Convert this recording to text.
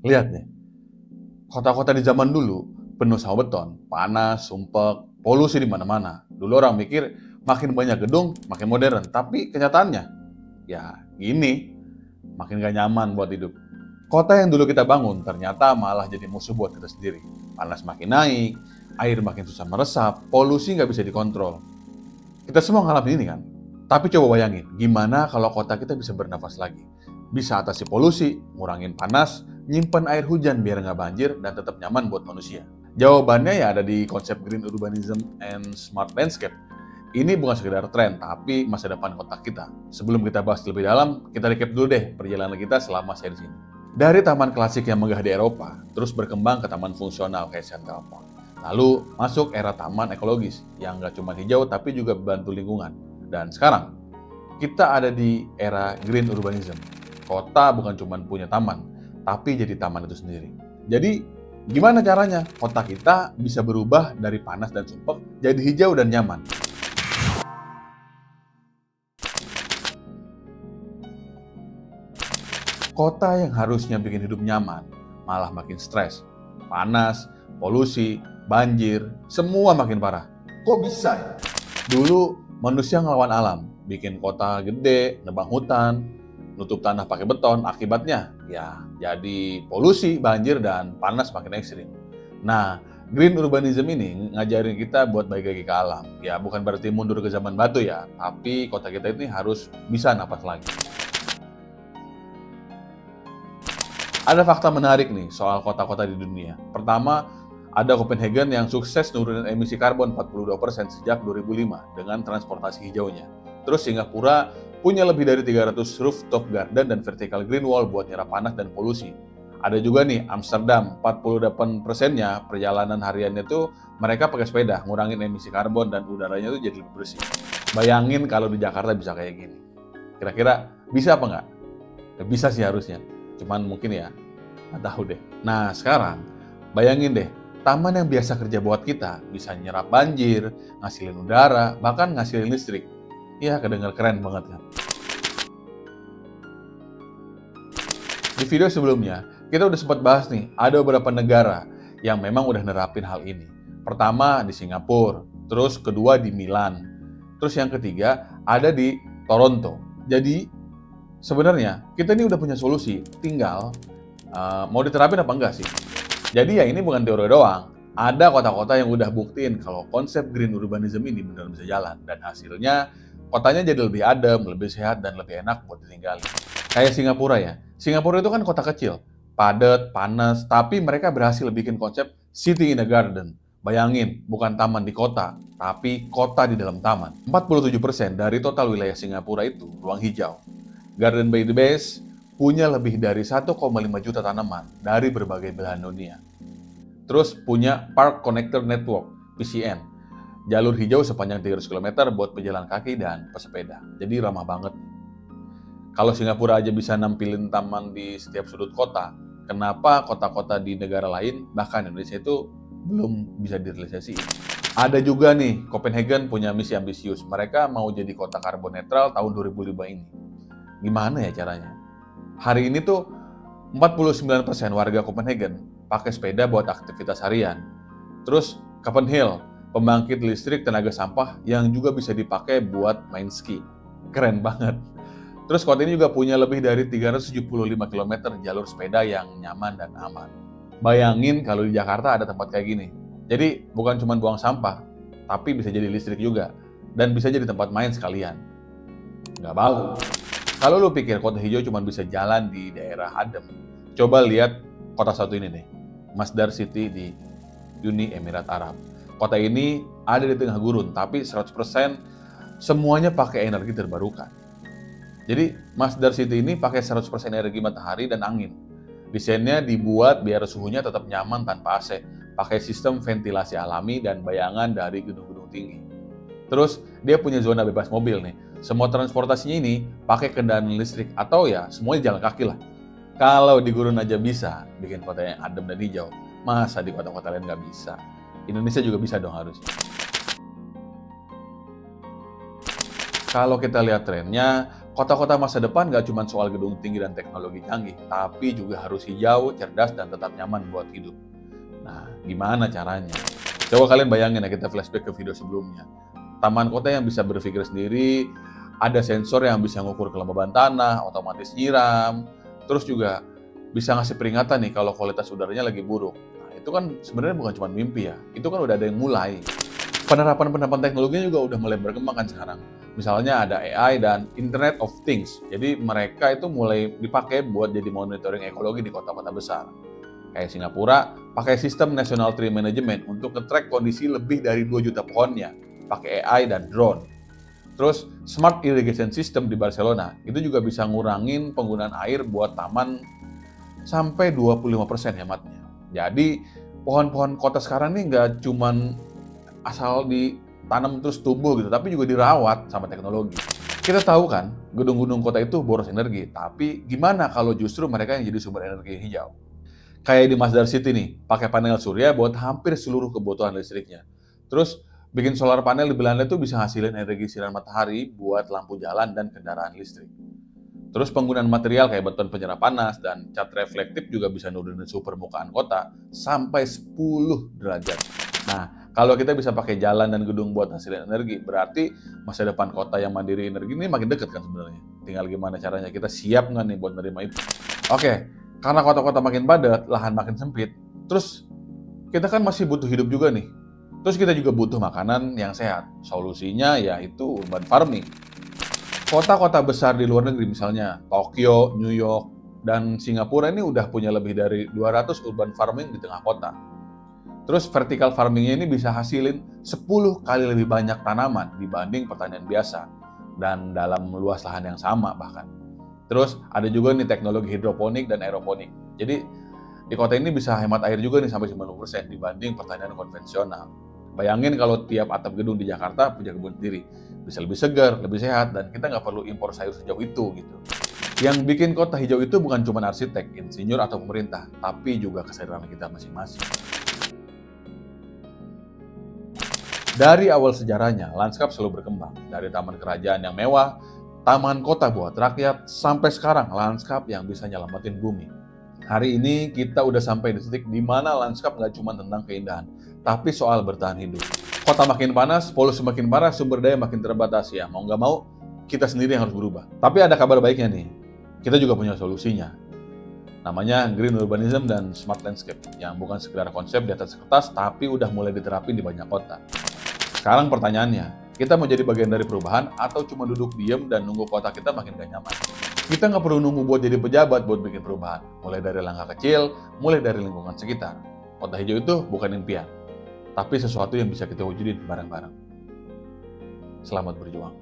Lihat deh, kota-kota di zaman dulu penuh sama beton, panas, sumpek, polusi di mana-mana. Dulu orang mikir makin banyak gedung, makin modern. Tapi kenyataannya, ya gini, makin gak nyaman buat hidup. Kota yang dulu kita bangun ternyata malah jadi musuh buat kita sendiri. Panas makin naik, air makin susah meresap, polusi nggak bisa dikontrol. Kita semua ngalamin ini kan? Tapi coba bayangin, gimana kalau kota kita bisa bernafas lagi? Bisa atasi polusi, ngurangin panas, nyimpen air hujan biar nggak banjir, dan tetap nyaman buat manusia. Jawabannya ya ada di konsep Green Urbanism and Smart Landscape. Ini bukan sekedar tren, tapi masa depan kota kita. Sebelum kita bahas lebih dalam, kita recap dulu deh perjalanan kita selama saya di sini. Dari taman klasik yang megah di Eropa, terus berkembang ke taman fungsional kayak Central Park. Lalu masuk era taman ekologis, yang nggak cuma hijau tapi juga bantu lingkungan. Dan sekarang, kita ada di era Green Urbanism. Kota bukan cuma punya taman, tapi jadi taman itu sendiri. Jadi, gimana caranya kota kita bisa berubah dari panas dan sumpek jadi hijau dan nyaman? Kota yang harusnya bikin hidup nyaman, malah makin stres. Panas, polusi, banjir, semua makin parah. Kok bisa ya? Dulu manusia ngelawan alam, bikin kota gede, nebang hutan, nutup tanah pakai beton, akibatnya ya jadi polusi, banjir, dan panas makin ekstrim. Nah, Green Urbanism ini ngajarin kita buat baik lagi ke alam. Ya, bukan berarti mundur ke zaman batu ya, tapi kota kita ini harus bisa napas lagi. Ada fakta menarik nih soal kota-kota di dunia. Pertama, ada Copenhagen yang sukses nurunin emisi karbon 42% sejak 2005 dengan transportasi hijaunya. Terus Singapura punya lebih dari 300 rooftop garden dan vertical green wall buat nyerap panas dan polusi. Ada juga nih Amsterdam, 48%-nya perjalanan hariannya tuh mereka pakai sepeda, ngurangin emisi karbon dan udaranya tuh jadi lebih bersih. Bayangin kalau di Jakarta bisa kayak gini. Kira-kira bisa apa nggak? Ya, bisa sih harusnya. Cuman mungkin ya, nggak tahu deh. Nah sekarang, bayangin deh, taman yang biasa kerja buat kita bisa nyerap banjir, ngasilin udara, bahkan ngasilin listrik. Ya, kedengar keren banget kan? Di video sebelumnya, kita udah sempat bahas nih, ada beberapa negara yang memang udah nerapin hal ini. Pertama di Singapura, terus kedua di Milan, terus yang ketiga ada di Toronto. Jadi sebenarnya kita ini udah punya solusi, tinggal mau diterapin apa enggak sih? Jadi ya ini bukan teori doang. Ada kota-kota yang udah buktiin kalau konsep Green Urbanism ini benar bisa jalan. Dan hasilnya kotanya jadi lebih adem, lebih sehat, dan lebih enak buat ditinggali. Kayak Singapura ya. Singapura itu kan kota kecil, padat, panas, tapi mereka berhasil bikin konsep City in a Garden. Bayangin, bukan taman di kota, tapi kota di dalam taman. 47% dari total wilayah Singapura itu ruang hijau. Garden by the Bay punya lebih dari 1,5 juta tanaman dari berbagai belahan dunia. Terus punya Park Connector Network, PCN, jalur hijau sepanjang 300 km buat pejalan kaki dan pesepeda. Jadi ramah banget. Kalau Singapura aja bisa nampilin taman di setiap sudut kota, kenapa kota-kota di negara lain, bahkan Indonesia itu belum bisa direalisasikan? Ada juga nih, Copenhagen punya misi ambisius. Mereka mau jadi kota karbon netral tahun 2005 ini. Gimana ya caranya? Hari ini tuh 49% warga Copenhagen pakai sepeda buat aktivitas harian. Terus Copenhill, pembangkit listrik tenaga sampah yang juga bisa dipakai buat main ski. Keren banget. Terus kota ini juga punya lebih dari 375 km jalur sepeda yang nyaman dan aman. Bayangin kalau di Jakarta ada tempat kayak gini. Jadi bukan cuma buang sampah, tapi bisa jadi listrik juga. Dan bisa jadi tempat main sekalian. Nggak bau. Kalau lu pikir kota hijau cuma bisa jalan di daerah adem, coba lihat kota satu ini nih, Masdar City di Uni Emirat Arab. Kota ini ada di tengah gurun, tapi 100% semuanya pakai energi terbarukan. Jadi Masdar City ini pakai 100% energi matahari dan angin. Desainnya dibuat biar suhunya tetap nyaman tanpa AC, pakai sistem ventilasi alami dan bayangan dari gedung-gedung tinggi. Terus dia punya zona bebas mobil nih. Semua transportasinya ini pakai kendaraan listrik atau ya semuanya jalan kaki lah. Kalau di gurun aja bisa bikin kota yang adem dan hijau, masa di kota-kota lain nggak bisa? Indonesia juga bisa dong harusnya. Kalau kita lihat trennya, Kota-kota masa depan nggak cuma soal gedung tinggi dan teknologi canggih, tapi juga harus hijau, cerdas, dan tetap nyaman buat hidup. Nah, gimana caranya? Coba kalian bayangin ya, kita flashback ke video sebelumnya. Taman kota yang bisa berpikir sendiri, ada sensor yang bisa mengukur kelembaban tanah, otomatis nyiram, terus juga bisa ngasih peringatan nih kalau kualitas udaranya lagi buruk. Nah, itu kan sebenarnya bukan cuma mimpi ya, itu kan udah ada yang mulai. Penerapan teknologinya juga udah mulai berkembang kan sekarang. Misalnya ada AI dan Internet of Things. Jadi mereka itu mulai dipakai buat jadi monitoring ekologi di kota-kota besar. Kayak Singapura, pakai sistem National Tree Management untuk nge-track kondisi lebih dari 2 juta pohonnya, pakai AI dan drone. Terus Smart Irrigation System di Barcelona, itu juga bisa ngurangin penggunaan air buat taman sampai 25% hematnya. Jadi pohon-pohon kota sekarang ini nggak cuman asal ditanam terus tumbuh gitu, tapi juga dirawat sama teknologi. Kita tahu kan, gedung-gedung kota itu boros energi, tapi gimana kalau justru mereka yang jadi sumber energi hijau? Kayak di Masdar City nih, pakai panel surya buat hampir seluruh kebutuhan listriknya. Terus bikin solar panel di Belanda itu bisa hasilin energi sinar matahari buat lampu jalan dan kendaraan listrik. Terus penggunaan material kayak beton penyerap panas dan cat reflektif juga bisa nurunin suhu permukaan kota sampai 10 derajat. Nah, kalau kita bisa pakai jalan dan gedung buat hasilin energi, berarti masa depan kota yang mandiri energi ini makin deket kan sebenarnya. Tinggal gimana caranya, kita siap nggak nih buat menerima itu? Oke, karena kota-kota makin padat, lahan makin sempit, terus kita kan masih butuh hidup juga nih. Terus kita juga butuh makanan yang sehat. Solusinya yaitu urban farming. Kota-kota besar di luar negeri misalnya Tokyo, New York, dan Singapura ini udah punya lebih dari 200 urban farming di tengah kota. Terus vertical farmingnya ini bisa hasilin 10 kali lebih banyak tanaman dibanding pertanian biasa dan dalam luas lahan yang sama bahkan. Terus ada juga nih teknologi hidroponik dan aeroponik. Jadi di kota ini bisa hemat air juga nih sampai 90% dibanding pertanian konvensional. Bayangin kalau tiap atap gedung di Jakarta punya kebun sendiri. Bisa lebih segar, lebih sehat, dan kita nggak perlu impor sayur sejauh itu gitu. Yang bikin kota hijau itu bukan cuma arsitek, insinyur, atau pemerintah, tapi juga kesadaran kita masing-masing. Dari awal sejarahnya, lanskap selalu berkembang. Dari taman kerajaan yang mewah, taman kota buat rakyat, sampai sekarang lanskap yang bisa nyelamatin bumi. Hari ini kita udah sampai di titik di mana lanskap nggak cuma tentang keindahan, tapi soal bertahan hidup. Kota makin panas, polusi makin parah, sumber daya makin terbatas ya. Mau nggak mau, kita sendiri yang harus berubah. Tapi ada kabar baiknya nih, kita juga punya solusinya. Namanya Green Urbanism dan Smart Landscape, yang bukan sekedar konsep di atas kertas, tapi udah mulai diterapin di banyak kota. Sekarang pertanyaannya, kita mau jadi bagian dari perubahan atau cuma duduk diem dan nunggu kota kita makin gak nyaman? Kita nggak perlu nunggu buat jadi pejabat buat bikin perubahan. Mulai dari langkah kecil, mulai dari lingkungan sekitar. Kota hijau itu bukan impian, tapi sesuatu yang bisa kita wujudin bareng-bareng. Selamat berjuang.